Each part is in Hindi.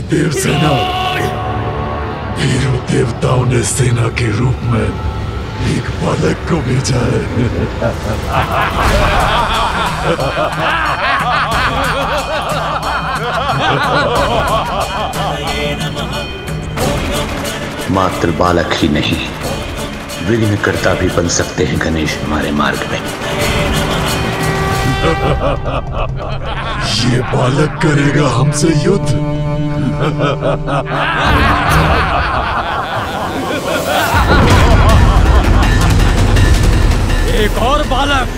देवसेना, वीरों देवताओं ने सेना के रूप में एक बालक को भेजा है। मात्र बालक ही नहीं, विघ्नकर्ता भी बन सकते हैं गणेश हमारे मार्ग में। ये बालक करेगा हमसे युद्ध। एक और बालक।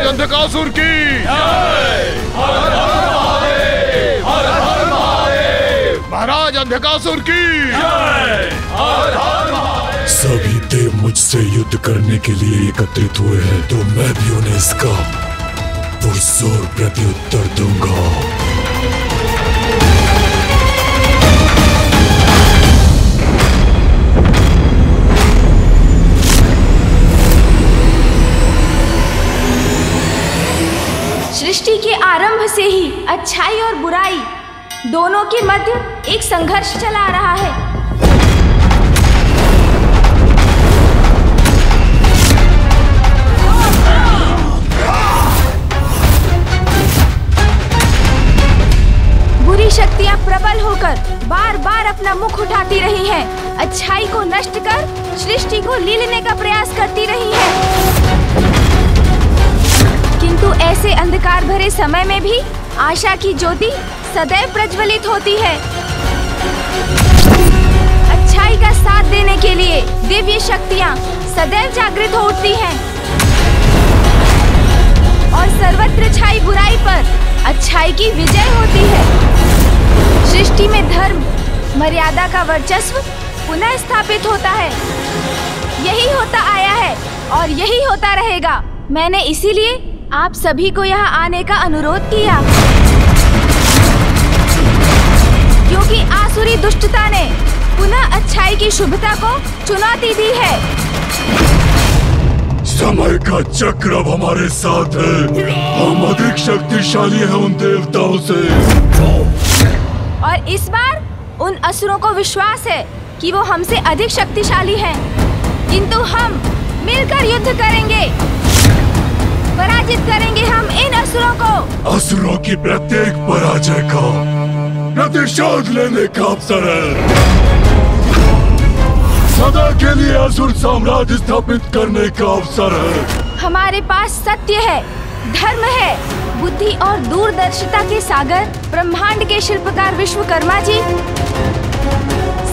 अंधकासुर की महाराज, अंधकासुर की। सभी देव मुझसे युद्ध करने के लिए एकत्रित हुए हैं, तो मैं भी उन्हें इसका पुरजोर प्रत्युत्तर दूंगा। सृष्टि के आरंभ से ही अच्छाई और बुराई दोनों के मध्य एक संघर्ष चला आ रहा है। बुरी शक्तियां प्रबल होकर बार बार अपना मुख उठाती रही हैं, अच्छाई को नष्ट कर सृष्टि को लीलने का प्रयास करती रही हैं। किंतु ऐसे अंधकार भरे समय में भी आशा की ज्योति सदैव प्रज्वलित होती है। अच्छाई का साथ देने के लिए दिव्य शक्तियां सदैव जागृत हो उठती हैं और सर्वत्र छाई बुराई पर अच्छाई की विजय होती है। सृष्टि में धर्म मर्यादा का वर्चस्व पुनः स्थापित होता है। यही होता आया है और यही होता रहेगा। मैंने इसीलिए आप सभी को यहाँ आने का अनुरोध किया, क्योंकि आसुरी दुष्टता ने पुनः अच्छाई की शुभता को चुनौती दी है। समय का चक्र अब हमारे साथ है। हम अधिक शक्तिशाली हैं उन देवताओं से। और इस बार उन असुरों को विश्वास है कि वो हमसे अधिक शक्तिशाली हैं, किंतु हम मिलकर युद्ध करेंगे। पराजित करेंगे हम इन असुरों को। असुरों की प्रत्येक पराजय का प्रतिशोध लेने का अवसर है। सदा के लिए असुर साम्राज्य स्थापित करने का अवसर है। हमारे पास सत्य है, धर्म है, बुद्धि और दूरदर्शिता के सागर ब्रह्मांड के शिल्पकार विश्वकर्मा जी,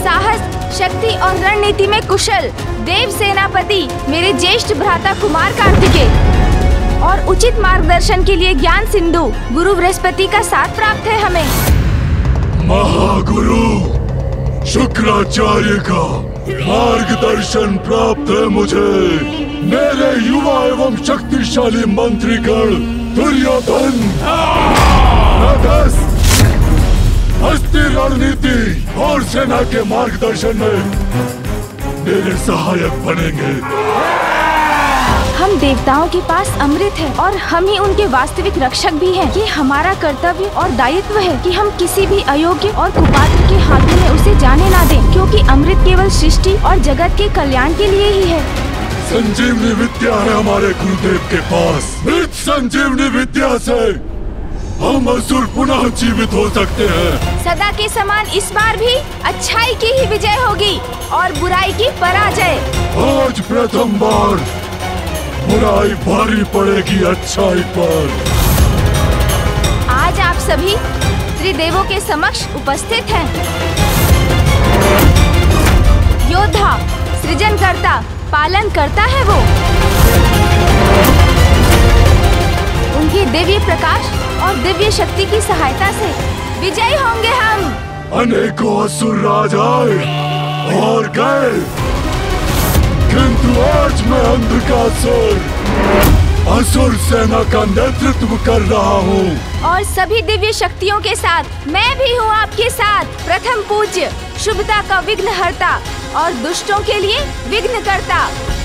साहस, शक्ति और रणनीति में कुशल देव सेनापति मेरे ज्येष्ठ भ्राता कुमार कार्तिकेय और उचित मार्गदर्शन के लिए ज्ञान सिंधु गुरु बृहस्पति का साथ प्राप्त है हमें। महागुरु शुक्राचार्य का मार्गदर्शन प्राप्त है मुझे। मेरे युवा एवं शक्तिशाली मंत्रीगण दुर्योधन, हस्ती रणनीति और सेना के मार्गदर्शन में मेरे सहायक बनेंगे। हम देवताओं के पास अमृत है और हम ही उनके वास्तविक रक्षक भी हैं। ये हमारा कर्तव्य और दायित्व है कि हम किसी भी अयोग्य और कुपात्र के हाथों में उसे जाने ना दें, क्योंकि अमृत केवल सृष्टि और जगत के कल्याण के लिए ही है। संजीवनी विद्या है हमारे गुरुदेव के पास। इस संजीवनी विद्या से हम असुर पुनः जीवित हो सकते हैं। सदा के समान इस बार भी अच्छाई की ही विजय होगी और बुराई की पराजय। आज प्रथम बार बुराई भारी पड़ेगी अच्छाई पर। आज आप सभी त्रिदेवों के समक्ष उपस्थित हैं। योद्धा, सृजनकर्ता, पालन करता है वो। उनके दिव्य प्रकाश और दिव्य शक्ति की सहायता से विजयी होंगे हम। अनेकों असुर राज आए और गए, किंतु आज मैं अंधकासुर असुर सेना का नेतृत्व कर रहा हूँ। और सभी दिव्य शक्तियों के साथ मैं भी हूँ आपके साथ। प्रथम पूज्य, शुभता का विघ्नहर्ता और दुष्टों के लिए विघ्न करता।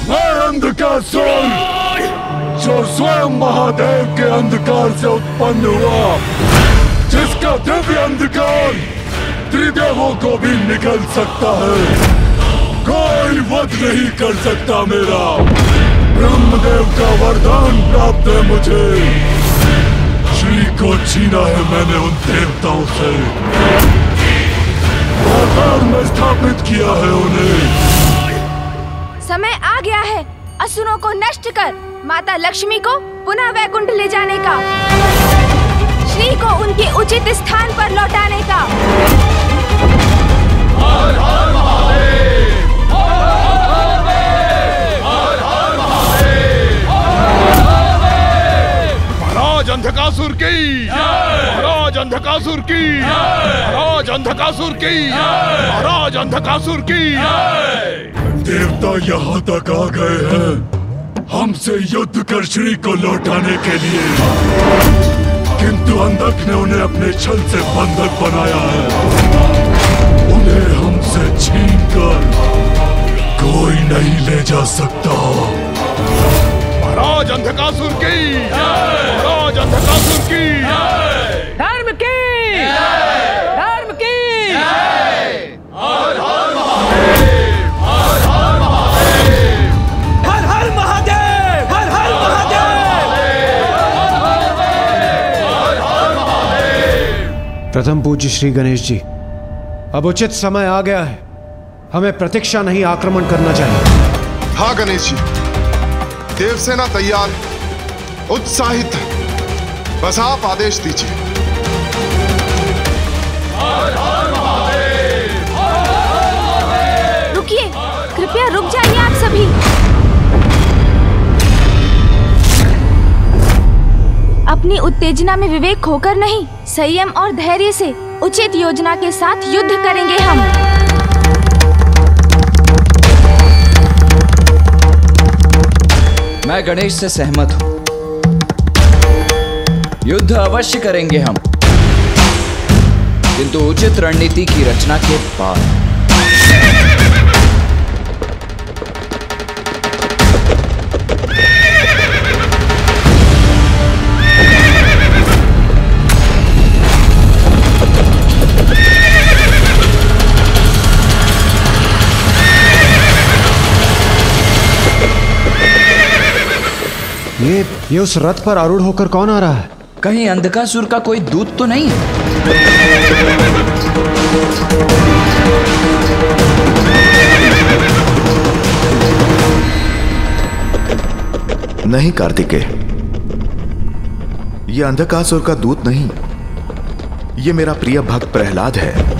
मैं अंधकासुर जो स्वयं महादेव के अंधकार से उत्पन्न हुआ, जिसका दिव्य अंधकार त्रिदेवों को भी निकल सकता है। कोई वध नहीं कर सकता मेरा। ब्रह्मदेव का वरदान प्राप्त है मुझे। श्री को छीना है मैंने उन देवताओं से, आधार में स्थापित किया है उन्हें। समय आ गया है असुरों को नष्ट कर माता लक्ष्मी को पुनः वैकुंठ ले जाने का, श्री को उनके उचित स्थान पर लौटाने का। हर हर महादेव, हर हर महादेव, हर हर महादेव, हर हर महादेव। महाराज अंधकासुर की, महाराज अंधकासुर की, महाराज अंधकासुर की, महाराज अंधकासुर की। देवता यहाँ तक आ गए हैं हमसे युद्ध कर श्री को लौटाने के लिए, किंतु अंधक ने उन्हें अपने छल से बंधक बनाया है। उन्हें हमसे छीनकर कोई नहीं ले जा सकता। महाराज अंधकासुर की, महाराज अंधकासुर की। धर्म की, धर्म की। हर हर महादेव, हर हर महादेव, हर हर महादेव, हर हर महादेव। प्रथम पूज्य श्री गणेश जी, अब उचित समय आ गया है। हमें प्रतीक्षा नहीं, आक्रमण करना चाहिए। हाँ गणेश जी, देवसेना तैयार, उत्साहित है। बस आप आदेश दीजिए। रुकिए, कृपया रुक जाइए आप सभी। अपनी उत्तेजना में विवेक खोकर नहीं, संयम और धैर्य से उचित योजना के साथ युद्ध करेंगे हम। मैं गणेश से सहमत हूं। युद्ध अवश्य करेंगे हम, किंतु उचित रणनीति की रचना के बाद। ये उस रथ पर आरूढ़ होकर कौन आ रहा है? कहीं अंधकासुर का कोई दूत तो नहीं है? नहीं कार्तिकेय, ये अंधकासुर का दूत नहीं, ये मेरा प्रिय भक्त प्रहलाद है।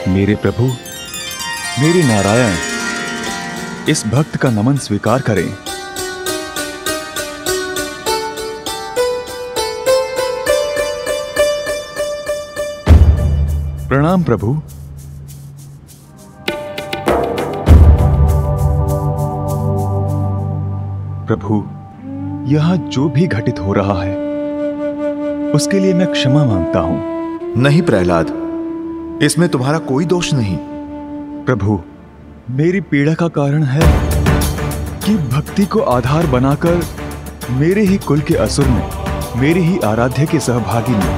मेरे प्रभु, मेरे नारायण, इस भक्त का नमन स्वीकार करें। प्रणाम प्रभु। प्रभु, यहां जो भी घटित हो रहा है उसके लिए मैं क्षमा मांगता हूं। नहीं प्रहलाद, इसमें तुम्हारा कोई दोष नहीं। प्रभु, मेरी पीड़ा का कारण है कि भक्ति को आधार बनाकर मेरे ही कुल के असुर ने, मेरे ही आराध्य के सहभागी ने,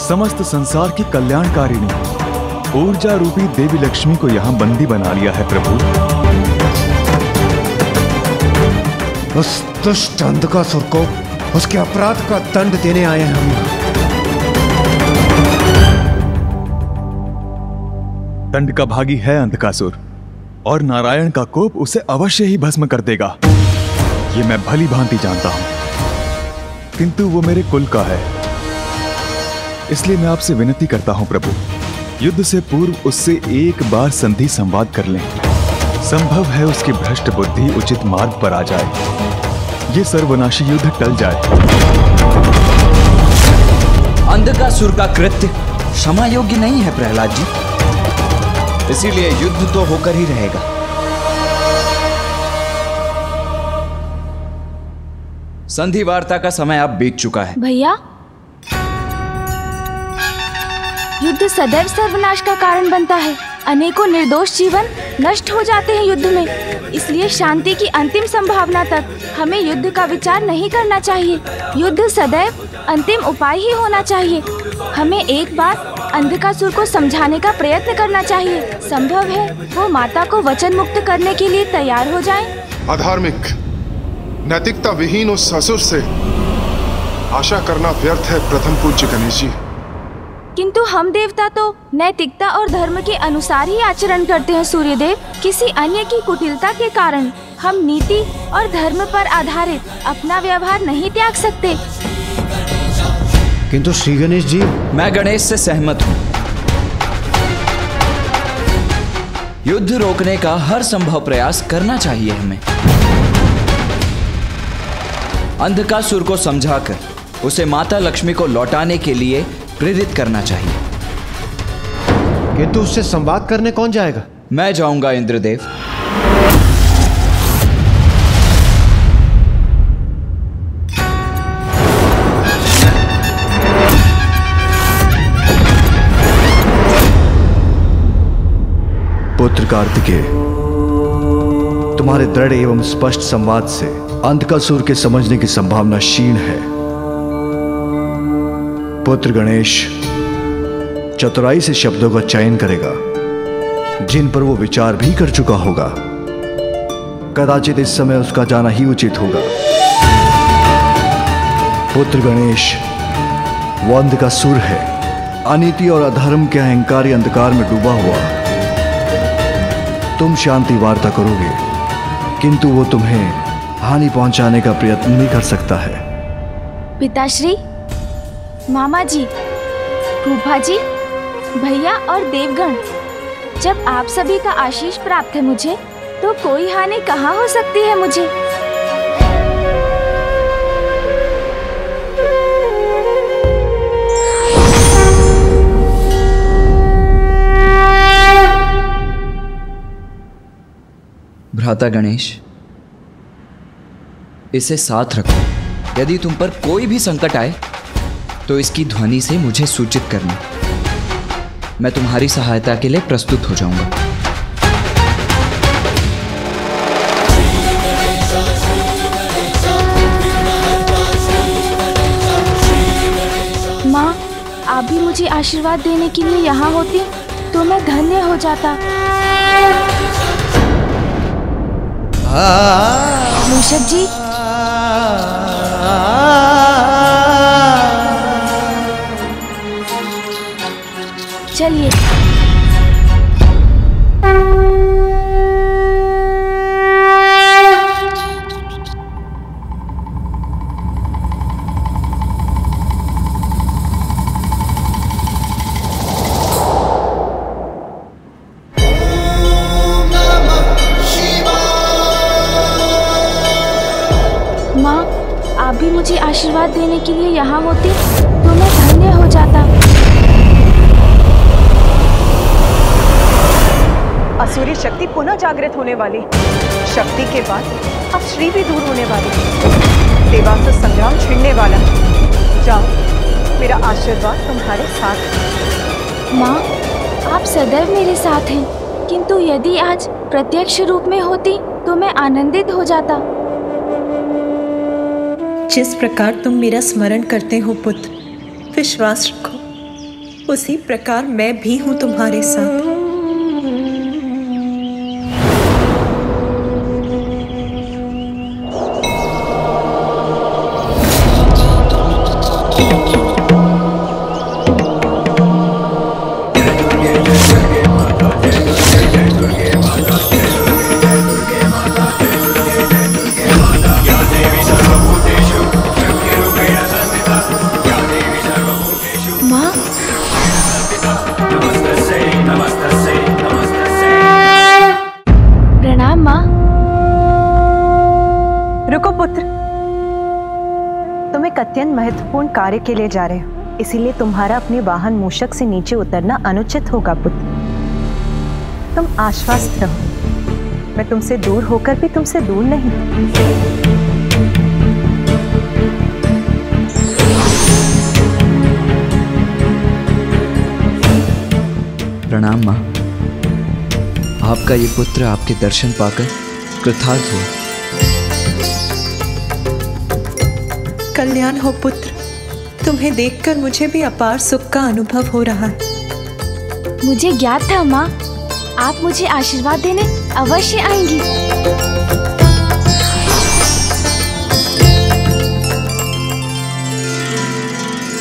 समस्त संसार की कल्याणकारिणी ऊर्जा रूपी देवी लक्ष्मी को यहां बंदी बना लिया है। प्रभु, उस दुष्ट अंधकासुर को उसके अपराध का दंड देने आए हैं हम। दंड का भागी है अंधकासुर, और नारायण का कोप उसे अवश्य ही भस्म कर देगा। ये मैं भली भांति जानता हूं, किंतु वो मेरे कुल का है। इसलिए मैं आपसे विनती करता हूं प्रभु, युद्ध से पूर्व उससे एक बार संधि संवाद कर लें। संभव है उसकी भ्रष्ट बुद्धि उचित मार्ग पर आ जाए, ये सर्वनाशी युद्ध टल जाए। अंधकासुर का कृत्य क्षमा योग्य नहीं है प्रहलाद जी, इसीलिए युद्ध तो होकर ही रहेगा। संधि वार्ता का समय अब बीत चुका है। भैया, युद्ध सदैव सर्वनाश का कारण बनता है। अनेकों निर्दोष जीवन नष्ट हो जाते हैं युद्ध में। इसलिए शांति की अंतिम संभावना तक हमें युद्ध का विचार नहीं करना चाहिए। युद्ध सदैव अंतिम उपाय ही होना चाहिए। हमें एक बार अंधकासुर को समझाने का प्रयत्न करना चाहिए। संभव है वो माता को वचन मुक्त करने के लिए तैयार हो जाएं। अधार्मिक, नैतिकता विहीन उस असुर से आशा करना व्यर्थ है प्रथम पूज्य गणेश जी। किंतु हम देवता तो नैतिकता और धर्म के अनुसार ही आचरण करते हैं सूर्यदेव। किसी अन्य की कुटिलता के कारण हम नीति और धर्म पर आधारित अपना व्यवहार नहीं त्याग सकते। किंतु श्री गणेश जी, मैं गणेश से सहमत हूँ। युद्ध रोकने का हर संभव प्रयास करना चाहिए हमें। अंधकासुर को समझाकर उसे माता लक्ष्मी को लौटाने के लिए प्रेरित करना चाहिए। किंतु उससे संवाद करने कौन जाएगा? मैं जाऊंगा इंद्रदेव। पुत्र कार्तिकेय, तुम्हारे दृढ़ एवं स्पष्ट संवाद से अंधकासुर के समझने की संभावना क्षीण है। पुत्र गणेश चतुराई से शब्दों का चयन करेगा जिन पर वो विचार भी कर चुका होगा। कदाचित इस समय उसका जाना ही उचित होगा। पुत्र गणेश, वो अंधकासुर है, अनीति और अधर्म के अहंकारी अंधकार में डूबा हुआ। तुम शांति वार्ता करोगे, किंतु वो तुम्हें हानि पहुंचाने का प्रयत्न नहीं कर सकता है। पिताश्री, मामा जी, फूफा जी, भैया और देवगण, जब आप सभी का आशीष प्राप्त है मुझे, तो कोई हानि कहाँ हो सकती है मुझे। भ्राता गणेश, इसे साथ रखो। यदि तुम पर कोई भी संकट आए तो इसकी ध्वनि से मुझे सूचित करना। मैं तुम्हारी सहायता के लिए प्रस्तुत हो जाऊंगा। माँ, आप भी मुझे आशीर्वाद देने के लिए यहाँ होती तो मैं धन्य हो जाता। मूषक जी, चलिए। माँ, आप भी मुझे आशीर्वाद देने के लिए यहाँ होती तो मैं धन्य हो जाता। असुरी शक्ति पुनः जागृत होने वाली। शक्ति के बाद अब श्री भी दूर होने वाली। देवासुर संग्राम छिड़ने वाला। जाओ, मेरा आशीर्वाद तुम्हारे साथ है। माँ, आप सदैव मेरे साथ हैं, किंतु यदि आज प्रत्यक्ष रूप में होती तो मैं आनंदित हो जाता। जिस प्रकार तुम मेरा स्मरण करते हो पुत्र, विश्वास रखो उसी प्रकार मैं भी हूँ तुम्हारे साथ। अत्यंत महत्वपूर्ण कार्य के लिए जा रहे हो, इसीलिए तुम्हारा अपने वाहन मूषक से नीचे उतरना अनुचित होगा पुत्र। तुम आश्वस्त रहो, मैं तुमसे दूर होकर भी तुमसे दूर नहीं। प्रणाम माँ। आपका ये पुत्र आपके दर्शन पाकर कृतार्थ हुआ। कल्याण हो पुत्र, तुम्हें देखकर मुझे भी अपार सुख का अनुभव हो रहा है। मुझे ज्ञात था माँ, आप मुझे आशीर्वाद देने अवश्य आएंगी।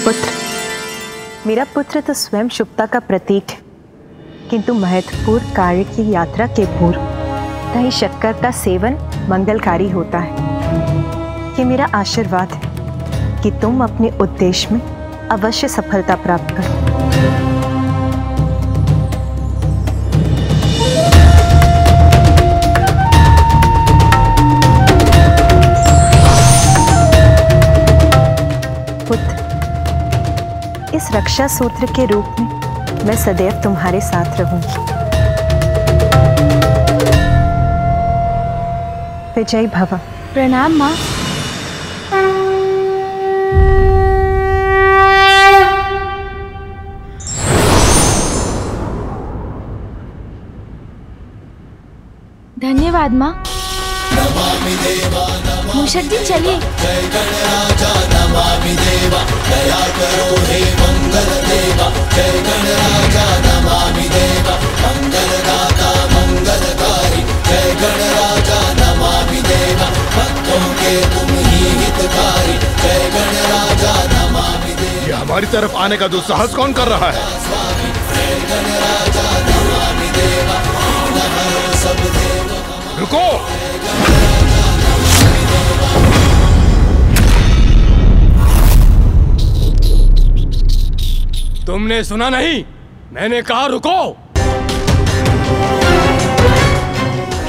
पुत्र, मेरा पुत्र तो स्वयं शुभता का प्रतीक है, किंतु महत्वपूर्ण कार्य की यात्रा के पूर्व दही शक्कर का सेवन मंगलकारी होता है। ये मेरा आशीर्वाद है कि तुम अपने उद्देश्य में अवश्य सफलता प्राप्त करो। पुत्र, इस रक्षा सूत्र के रूप में मैं सदैव तुम्हारे साथ रहूंगी। विजयी भव। प्रणाम माँ। धन्यवाद माँ। मूषक जी चलिए। ये हमारी तरफ आने का दुस्साहस कौन कर रहा है? रुको! तुमने सुना नहीं? मैंने कहा रुको!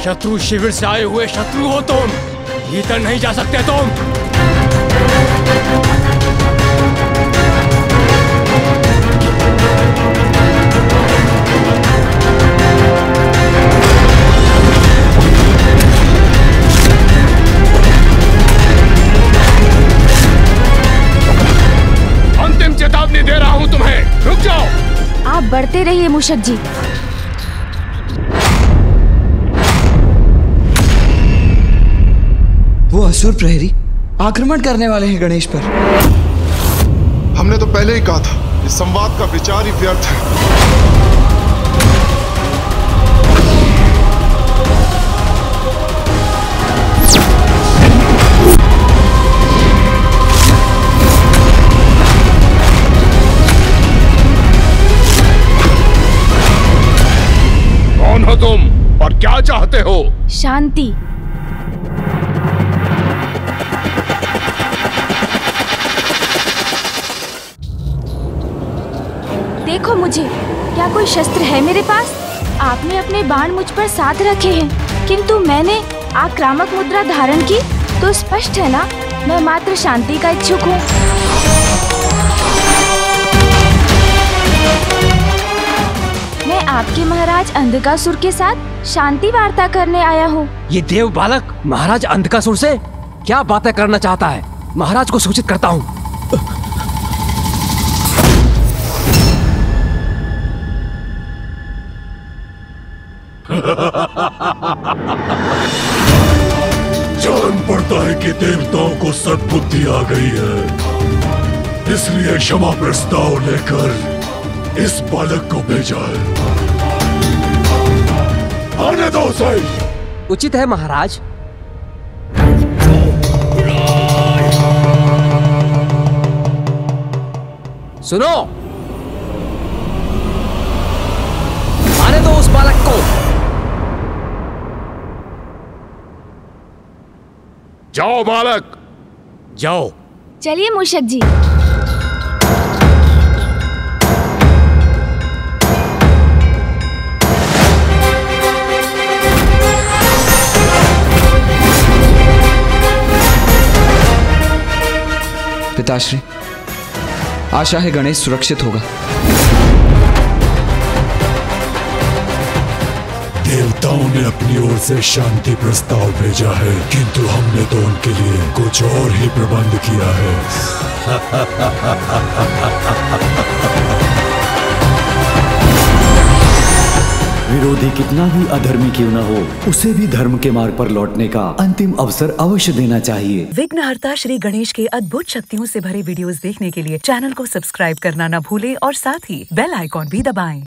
शत्रु शिविर से आए हुए शत्रु हो तुम, भीतर नहीं जा सकते तुम। अंतिम चेतावनी दे रहा हूं तुम्हें, रुक जाओ। आप बढ़ते रहिए मूषक जी। वो असुर प्रहरी आक्रमण करने वाले हैं गणेश पर। हमने तो पहले ही कहा था, इस संवाद का विचार ही व्यर्थ है। कौन हो तुम और क्या चाहते हो? शांति। देखो मुझे, क्या कोई शस्त्र है मेरे पास? आपने अपने बाण मुझ पर साध रखे हैं, किंतु मैंने आक्रामक मुद्रा धारण की, तो स्पष्ट है ना, मैं मात्र शांति का इच्छुक हूँ। मैं मैं आपके महाराज अंधकासुर के साथ शांति वार्ता करने आया हूँ। ये देव बालक महाराज अंधकासुर से क्या बातें करना चाहता है? महाराज को सूचित करता हूँ। जान पड़ता है कि देवताओं को सद्बुद्धि आ गई है, इसलिए क्षमा प्रस्ताव लेकर इस बालक को भेजा है। आने दो उसे। उचित है महाराज। सुनो, आने दो उस बालक को। जाओ बालक, जाओ। चलिए मूषक जी। पिताश्री, आशा है गणेश सुरक्षित होगा। देवताओं ने अपनी ओर से शांति प्रस्ताव भेजा है, किंतु हमने तो उनके लिए कुछ और ही प्रबंध किया है। विरोधी कितना भी अधर्मी क्यों न हो, उसे भी धर्म के मार्ग पर लौटने का अंतिम अवसर अवश्य देना चाहिए। विघ्नहर्ता श्री गणेश के अद्भुत शक्तियों से भरे वीडियोस देखने के लिए चैनल को सब्सक्राइब करना न भूलें और साथ ही बेल आइकॉन भी दबाएं।